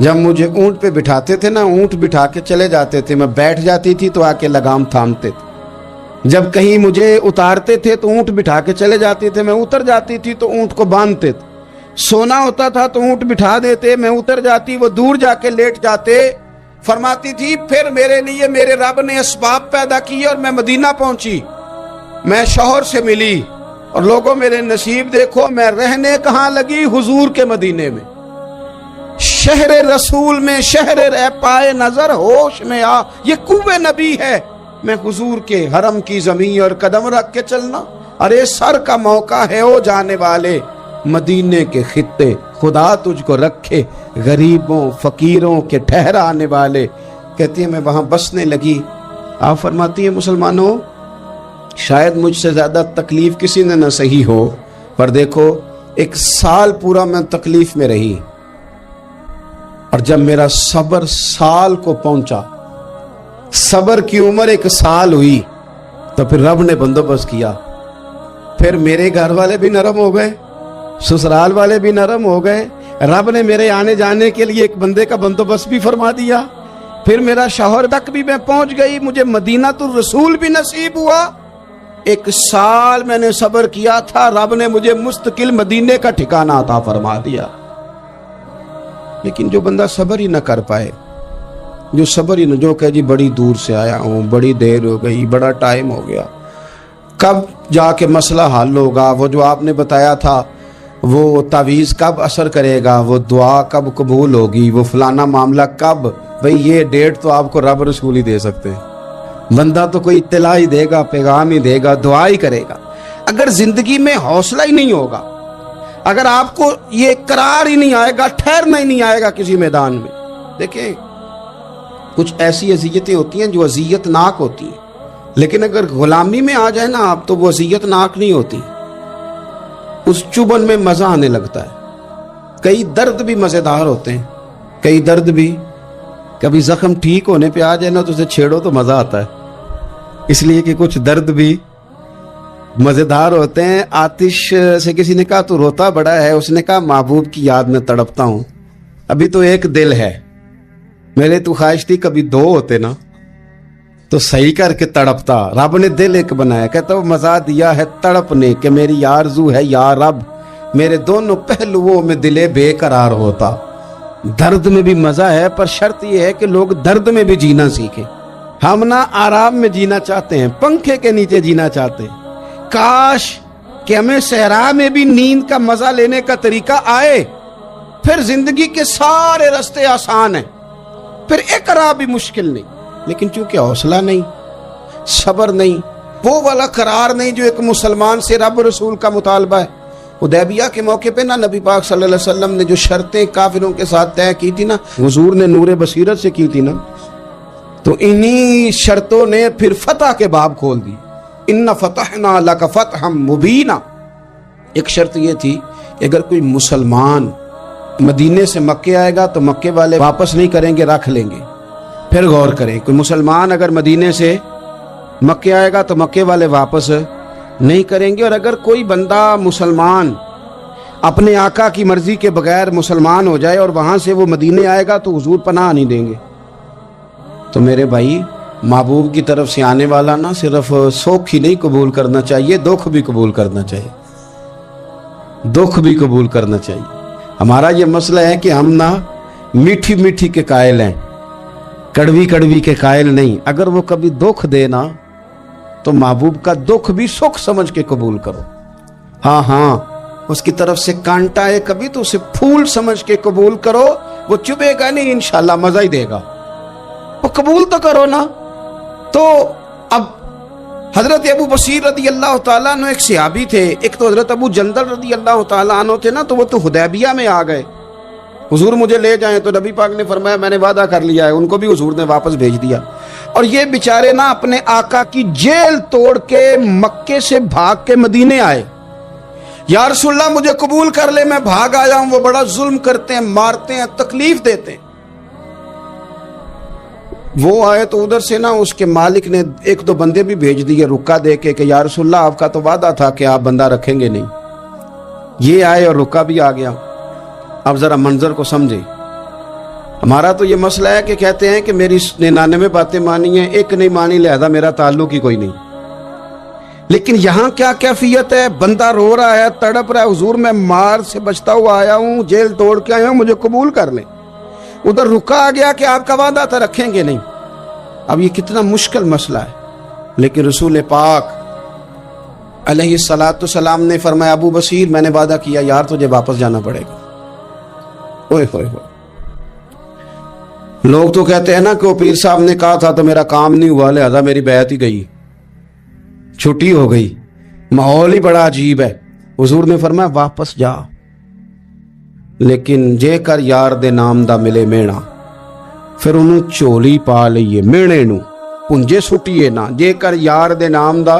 جب مجھے اونٹ پہ بٹھاتے تھے نا، اونٹ بٹھا کے چلے جاتے تھے، میں بیٹھ جاتی تھی تو آ کے لگام تھامتے تھے۔ جب کہیں مجھے اتارتے تھے تو اونٹ بٹھا کے چلے جاتے تھے، میں اتر جاتی تھی تو اونٹ کو باندھتے تھے۔ سونا ہوتا تھا تو اونٹ بٹھا دیتے، میں اتر جاتی، وہ دور جا کے لیٹ جاتے۔ فرماتی تھی پھر میرے لیے میرے رب نے اسباب پیدا کیے اور میں مدینہ پہنچی، میں شوہر سے ملی، اور لوگوں میرے نصیب دیکھو، میں رہنے کہاں لگی؟ حضور کے مدینے میں، شہر رسول میں، شہر رہ پائے نظر ہوش میں آ، یہ کوہ نبی ہے، میں حضور کے حرم کی زمین اور قدم رکھ کے چلنا۔ ارے سر کا موقع ہے او جانے والے، مدینے کے خطے، خدا تجھ کو رکھے غریبوں فقیروں کے ٹھہرانے والے۔ کہتی ہے میں وہاں بسنے لگی۔ آپ فرماتی ہیں مسلمانوں، شاید مجھ سے زیادہ تکلیف کسی نے نہ سہی ہو، پر دیکھو 1 سال پورا میں تکلیف میں رہی، اور جب میرا صبر سال کو پہنچا، صبر کی عمر 1 سال ہوئی، تو پھر رب نے بندوبست کیا۔ پھر میرے گھر والے بھی نرم ہو گئے، سسرال والے بھی نرم ہو گئے، رب نے میرے آنے جانے کے لیے ایک بندے کا بندوبست بھی فرما دیا۔ پھر میرا شوہر تک بھی میں پہنچ گئی، مجھے مدینہ الرسول بھی نصیب ہوا۔ 1 سال میں نے صبر کیا تھا، رب نے مجھے مستقل مدینے کا ٹھکانہ عطا فرما دیا۔ لیکن جو بندہ صبر ہی نہ کر پائے، جو صبر ہی نہ، جو کہ جی بڑی دور سے آیا ہوں، بڑی دیر ہو گئی، بڑا ٹائم ہو گیا، کب جا کے مسئلہ حل ہوگا؟ وہ جو آپ نے بتایا تھا وہ تعویذ کب اثر کرے گا؟ وہ دعا کب قبول ہوگی؟ وہ فلانا معاملہ کب؟ بھئی یہ ڈیٹ تو آپ کو رب رسول ہی دے سکتے ہیں، بندہ تو کوئی اطلاع ہی دے گا، پیغام ہی دے گا، دعا ہی کرے گا۔ اگر زندگی میں حوصلہ ہی نہیں ہوگا، اگر آپ کو یہ قرار ہی نہیں آئے گا، ٹھہرنا ہی نہیں آئے گا کسی میدان میں۔ دیکھیں کچھ ایسی اذیتیں ہوتی ہیں جو اذیت ناک ہوتی ہیں، لیکن اگر غلامی میں آ جائے نا آپ تو وہ اذیت ناک نہیں ہوتی، اس چبن میں مزہ آنے لگتا ہے۔ کئی درد بھی مزیدار ہوتے ہیں، کئی درد بھی، کبھی زخم ٹھیک ہونے پہ آ جائے نا تو اسے چھیڑو تو مزہ آتا ہے، اس لیے کہ کچھ درد بھی مزیدار ہوتے ہیں۔ آتش سے کسی نے کہا تو روتا بڑا ہے، اس نے کہا محبوب کی یاد میں تڑپتا ہوں، ابھی تو ایک دل ہے، میرے تو خواہش تھی کبھی 2 ہوتے نا تو صحیح کر کے تڑپتا۔ رب نے دل ایک بنایا، کہتا وہ مزہ دیا ہے تڑپ نے، کہ میری آرزو ہے یا رب میرے دونوں پہلوؤں میں دل بے قرار ہوتا۔ درد میں بھی مزہ ہے، پر شرط یہ ہے کہ لوگ درد میں بھی جینا سیکھیں۔ ہم نہ آرام میں جینا چاہتے ہیں، پنکھے کے نیچے جینا چاہتے ہیں۔ کاش کہ ہمیں صحرا میں بھی نیند کا مزہ لینے کا طریقہ آئے، پھر زندگی کے سارے راستے آسان ہیں، پھر اقرا بھی مشکل نہیں۔ لیکن چونکہ حوصلہ نہیں، صبر نہیں، وہ والا قرار نہیں جو ایک مسلمان سے رب رسول کا مطالبہ ہے۔ حدیبیہ کے موقع پہ نا نبی پاک صلی اللہ علیہ وسلم نے جو شرطیں کافروں کے ساتھ طے کی تھی نا، حضور نے نور بصیرت سے کی تھی نا، تو انہی شرطوں نے پھر فتح کے باب کھول دی۔ ان فتحنا لک فتحا مبینا۔ ایک شرط یہ تھی کہ اگر کوئی مسلمان مدینے سے مکے آئے گا تو مکے والے واپس نہیں کریں گے، رکھ لیں گے۔ پھر غور کریں، کوئی مسلمان اگر مدینے سے مکے آئے گا تو مکے والے واپس نہیں کریں گے، اور اگر کوئی بندہ مسلمان اپنے آقا کی مرضی کے بغیر مسلمان ہو جائے اور وہاں سے وہ مدینے آئے گا تو حضور پناہ نہیں دیں گے۔ تو میرے بھائی، محبوب کی طرف سے آنے والا نہ صرف سوکھ ہی نہیں قبول کرنا چاہیے، دکھ بھی قبول کرنا چاہیے، دکھ بھی قبول کرنا چاہیے۔ ہمارا یہ مسئلہ ہے کہ ہم نہ میٹھی میٹھی کے قائل ہیں، کڑوی کڑوی کے قائل نہیں۔ اگر وہ کبھی دکھ دے نا تو محبوب کا دکھ بھی سکھ سمجھ کے قبول کرو۔ ہاں اس کی طرف سے کانٹا ہے کبھی تو اسے پھول سمجھ کے قبول کرو، وہ چبھے گا نہیں، انشاءاللہ مزہ ہی دے گا، وہ قبول تو کرو نا۔ تو اب حضرت ابو بصیر رضی اللہ تعالیٰ عنہ ایک صحابی تھے، ایک تو حضرت ابو جندل رضی اللہ تعالیٰ عنہ تھے نا، تو وہ تو حدیبیہ میں آ گئے، حضور مجھے لے جائیں، تو نبی پاک نے فرمایا میں نے وعدہ کر لیا ہے، ان کو بھی حضور نے واپس بھیج دیا۔ اور یہ بیچارے نا اپنے آقا کی جیل توڑ کے مکے سے بھاگ کے مدینے آئے، یا رسول اللہ مجھے قبول کر لے، میں بھاگ آیا ہوں، وہ بڑا ظلم کرتے ہیں، مارتے ہیں، تکلیف دیتے ہیں۔ وہ آئے تو ادھر سے نا اس کے مالک نے 1-2 بندے بھی بھیج دیے رکا دے کے کہ یا رسول اللہ آپ کا تو وعدہ تھا کہ آپ بندہ رکھیں گے نہیں۔ یہ آئے اور رکا بھی آ گیا۔ اب ذرا منظر کو سمجھے، ہمارا تو یہ مسئلہ ہے کہ کہتے ہیں کہ میری 99 باتیں مانی ہیں، ایک نہیں مانی، لہذا میرا تعلق ہی کوئی نہیں۔ لیکن یہاں کیا کیفیت ہے؟ بندہ رو رہا ہے، تڑپ رہا ہے، حضور میں مار سے بچتا ہوا آیا ہوں، جیل توڑ کے آیا ہوں، مجھے قبول کر لیں۔ ادھر رکا آ گیا کہ آپ کا وعدہ تھا رکھیں گے نہیں۔ اب یہ کتنا مشکل مسئلہ ہے، لیکن رسول پاک علیہ السلام نے فرمایا ابو بصیر میں نے وعدہ کیا یار تجھے واپس جانا پڑے گا۔ اوئے ہوئے ہوئے، لوگ تو کہتے ہیں نا کہ وہ پیر صاحب نے کہا تھا تو میرا کام نہیں ہوا لہذا میری بیعت ہی گئی، چھٹی ہو گئی، ماحول ہی بڑا عجیب ہے۔ حضور نے فرمایا واپس جا، لیکن جے کر یار دے نام دا ملے مینا، پھر انہوں چولی پا لئیے مینے نو پنجے سٹیے نا۔ جے کر یار دے نام دا،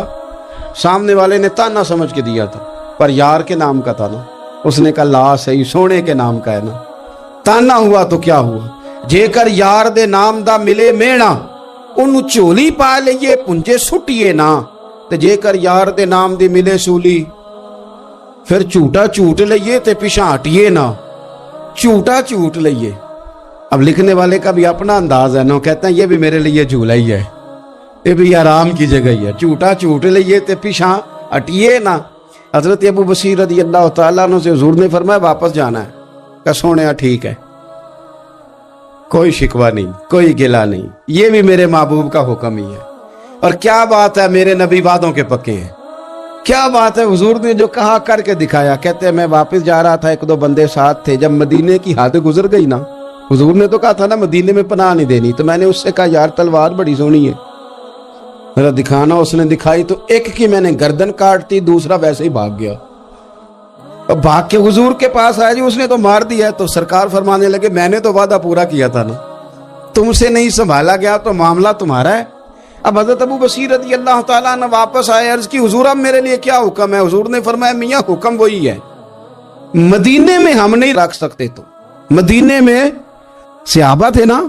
سامنے والے نے تانا سمجھ کے دیا تھا پر یار کے نام کا تھا نا، اس نے کہا لا صحیح سونے کے نام کا ہے نا، تانا ہوا تو کیا ہوا۔ جے کر یار دے نام دا ملے مینا، انہوں چولی پا لئیے پنجے سٹیے نا، تے جے کر یار دے نام دی ملے سولی، پھر جھوٹا جھوٹ لئیے تے پیچھے ہٹیے نا، جھوٹا جھوٹ لئیے۔ اب لکھنے والے کا بھی اپنا انداز ہے نا، کہتے ہیں یہ بھی میرے لیے جھولا ہی ہے، یہ بھی آرام کی جگہ ہی ہے، جھوٹا جھوٹ لئیے تے پیچھے ہٹیے نا۔ حضرت ابو بصیر رضی اللہ تعالیٰ عنہ سے حضور نے فرمایا واپس جانا ہے، کہ سونے ٹھیک ہے، کوئی شکوہ نہیں، کوئی گلہ نہیں، یہ بھی میرے محبوب کا حکم ہی ہے۔ اور کیا بات ہے، میرے نبی وعدوں کے پکے ہیں، کیا بات ہے، حضور نے جو کہا کر کے دکھایا۔ کہتے ہیں میں واپس جا رہا تھا، ایک دو بندے ساتھ تھے، جب مدینے کی حد گزر گئی نا، حضور نے تو کہا تھا نا مدینے میں پناہ نہیں دینی، تو میں نے اس سے کہا یار تلوار بڑی سونی ہے میرا دکھانا، اس نے دکھائی تو ایک کی میں نے گردن کاٹ دی، دوسرا ویسے ہی بھاگ گیا، اور بھاگ کے حضور کے پاس آیا، جی اس نے تو مار دیا۔ تو سرکار فرمانے لگے میں نے تو وعدہ پورا کیا تھا نا، تم سے نہیں سنبھالا گیا تو معاملہ تمہارا ہے۔ اب حضرت ابو بصیر رضی اللہ تعالیٰ عنہ واپس آئے، عرض کی حضور اب میرے لیے کیا حکم ہے؟ حضور نے فرمایا میاں حکم وہی ہے، مدینے میں ہم نہیں رکھ سکتے، تو مدینے میں صحابہ تھے نا،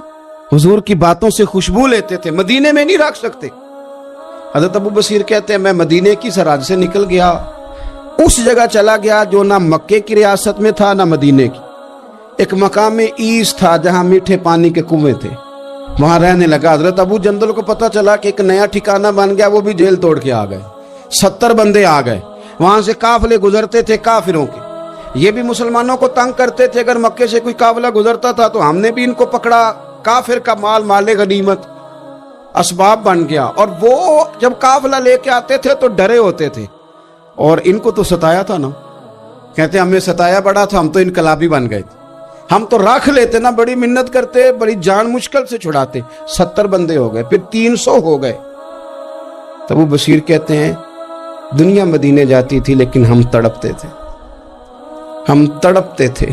حضور کی باتوں سے خوشبو لیتے تھے، مدینے میں نہیں رکھ سکتے۔ حضرت ابو بصیر کہتے ہیں میں مدینے کی سرحد سے نکل گیا، اس جگہ چلا گیا جو نہ مکے کی ریاست میں تھا نہ مدینے کی، ایک مقام ایس تھا جہاں میٹھے پانی کے کنویں تھے، وہاں رہنے لگا۔ حضرت ابو جندل کو پتہ چلا کہ ایک نیا ٹھکانہ بن گیا، وہ بھی جیل توڑ کے آ گئے، 70 بندے آ گئے، وہاں سے قافلے گزرتے تھے کافروں کے، یہ بھی مسلمانوں کو تنگ کرتے تھے، اگر مکے سے کوئی قافلہ گزرتا تھا تو ہم نے بھی ان کو پکڑا، کافر کا مال مال غنیمت اسباب بن گیا۔ اور وہ جب قافلہ لے کے آتے تھے تو ڈرے ہوتے تھے، اور ان کو تو ستایا تھا نا، کہتے ہمیں ستایا بڑا تھا، ہم تو انقلابی بن گئے تھے، ہم تو رکھ لیتے نا، بڑی منت کرتے، بڑی جان مشکل سے چھڑاتے، 70 بندے ہو گئے، پھر 300 ہو گئے۔ تب وہ بصیر کہتے ہیں دنیا مدینے جاتی تھی لیکن ہم تڑپتے تھے، ہم تڑپتے تھے،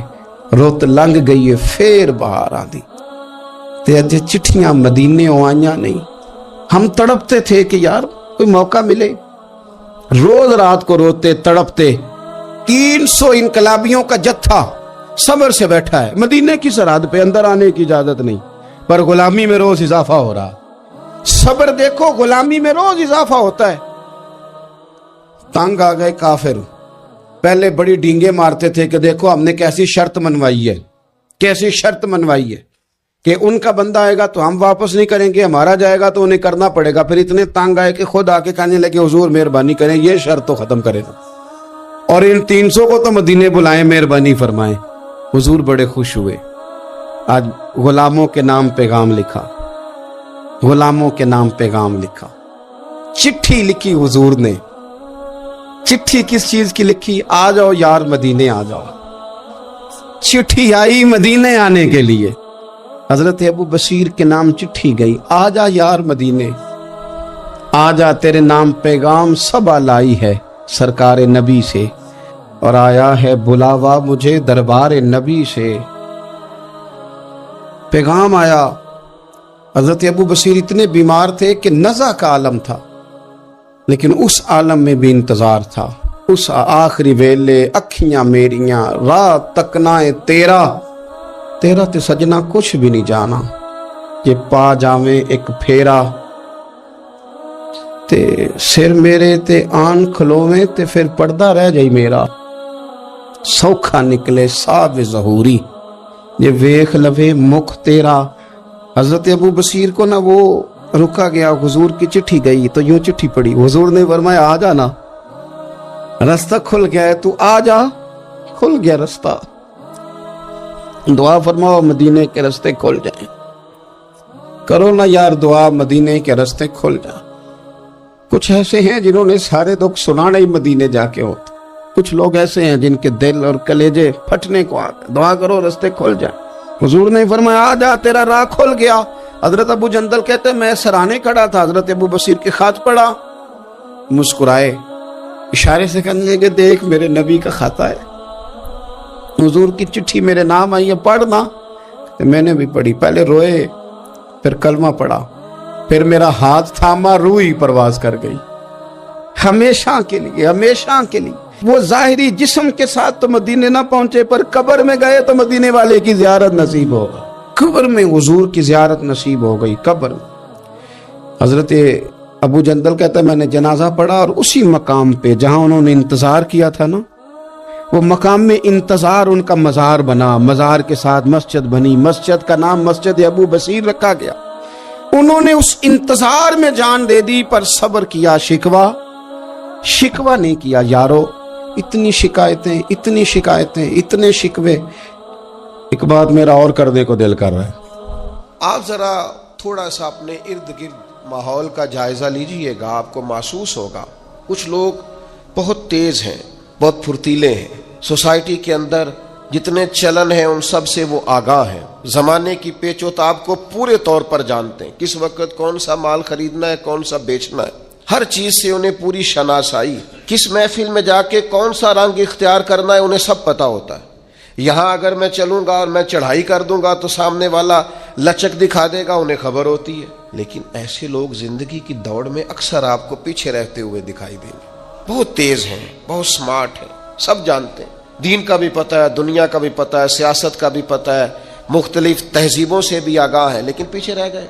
روت لنگ گئی ہے پھر باہر آدھی، تے اجے چٹھیاں مدینے آئیاں نہیں، ہم تڑپتے تھے کہ یار کوئی موقع ملے، روز رات کو روتے تڑپتے۔ 300 انقلابیوں کا جتھا صبر سے بیٹھا ہے مدینے کی سرحد پہ، اندر آنے کی اجازت نہیں، پر غلامی میں روز اضافہ ہو رہا۔ صبر دیکھو، غلامی میں روز اضافہ ہوتا ہے۔ تنگ آ گئے کافر، پہلے بڑی ڈینگیں مارتے تھے کہ دیکھو ہم نے کیسی شرط منوائی ہے، کیسی شرط منوائی ہے کہ ان کا بندہ آئے گا تو ہم واپس نہیں کریں گے، ہمارا جائے گا تو انہیں کرنا پڑے گا۔ پھر اتنے تنگ آئے کہ خود آ کے کہنے لگے حضور مہربانی کریں، یہ شرط تو ختم کرے گا، اور ان 300 کو تو مدینے بلائیں، مہربانی فرمائیں۔ حضور بڑے خوش ہوئے، آج غلاموں کے نام پیغام لکھا، غلاموں کے نام پیغام لکھا، چٹھی لکھی حضور نے۔ چٹھی کس چیز کی لکھی؟ آ جاؤ یار مدینے آ جاؤ، چٹھی آئی مدینے آنے کے لیے، حضرت ابو بصیر کے نام چٹھی گئی، آ جا یار مدینے، آ جا تیرے نام پیغام سب لائی ہے سرکار نبی سے، اور آیا ہے بلاوا مجھے دربار نبی سے۔ پیغام آیا۔ حضرت ابو بصیر اتنے بیمار تھے کہ نزع کا عالم تھا، لیکن اس عالم میں بھی انتظار تھا۔ اس آخری ویلے اکھیاں میریاں رات تکنائے تیرا تے سجنا کچھ بھی نہیں جانا، یہ پا جاویں ایک پھیرا تے سر میرے تے آن کھلوویں تے پھر پردہ رہ جائی میرا، سوکھا نکلے صاحب ظہوری، یہ ویخ لوے مکھ تیرا. حضرت ابو بصیر کو نا وہ رکا گیا, حضور کی چٹھی گئی تو یوں چٹھی پڑی, حضور نے فرمایا آ جانا, رستہ کھل گیا ہے, تو آ جا, کھل گیا رستہ. دعا فرماؤ مدینے کے رستے کھل جائیں, کرو نا یار دعا مدینے کے رستے کھل جائیں. کچھ ایسے ہیں جنہوں نے سارے دکھ سنانے ہی مدینے جا کے ہوتے, کچھ لوگ ایسے ہیں جن کے دل اور کلیجے پھٹنے کو آ گئے, دعا کرو رستے کھل جائیں. حضور نے فرمایا آ جا, تیرا راہ کھل گیا. حضرت ابو جندل کہتے ہیں میں سرانے کھڑا تھا, حضرت ابو بصیر کے خط پڑھا, مسکرائے, اشارے سے کہنے لگے دیکھ میرے نبی کا خط ہے, حضور کی چٹھی میرے نام آئی ہے, پڑھنا. میں نے بھی پڑھی, پہلے روئے, پھر کلمہ پڑھا, پھر میرا ہاتھ تھاما, روح ہی پرواز کر گئی. ہمیشہ کے لیے, ہمیشہ کے لیے. وہ ظاہری جسم کے ساتھ تو مدینے نہ پہنچے, پر قبر میں گئے تو مدینے والے کی زیارت نصیب ہوگا. قبر میں حضور کی زیارت نصیب ہو گئی. قبر میں حضرت ابو جندل کہتا ہے میں نے جنازہ پڑھا, اور اسی مقام پہ جہاں انہوں نے انتظار کیا تھا نا, وہ مقام میں انتظار ان کا مزار بنا, مزار کے ساتھ مسجد بنی, مسجد کا نام مسجد ابو بصیر رکھا گیا. انہوں نے اس انتظار میں جان دے دی, پر صبر کیا, شکوہ نہیں کیا. یارو اتنی شکایتیں, اتنی شکایتیں, اتنے شکوے, ایک بات میرا اور کرنے کو دل کر رہا ہے. آپ ذرا تھوڑا سا اپنے ارد گرد ماحول کا جائزہ لیجئے گا, آپ کو محسوس ہوگا کچھ لوگ بہت تیز ہیں, بہت پھرتیلے ہیں. سوسائٹی کے اندر جتنے چلن ہیں ان سب سے وہ آگاہ ہیں, زمانے کی پیچ و تاب کو پورے طور پر جانتے ہیں, کس وقت کون سا مال خریدنا ہے, کون سا بیچنا ہے, ہر چیز سے انہیں پوری شناسائی, کس محفل میں جا کے کون سا رنگ اختیار کرنا ہے انہیں سب پتا ہوتا ہے. یہاں اگر میں چلوں گا اور میں چڑھائی کر دوں گا تو سامنے والا لچک دکھا دے گا, انہیں خبر ہوتی ہے. لیکن ایسے لوگ زندگی کی دوڑ میں اکثر آپ کو پیچھے رہتے ہوئے دکھائی دیں گے. بہت تیز ہیں, بہت سمارٹ ہیں, سب جانتے ہیں, دین کا بھی پتہ ہے, دنیا کا بھی پتہ ہے, سیاست کا بھی پتہ ہے, مختلف تہذیبوں سے بھی آگاہ ہے, لیکن پیچھے رہ گئے.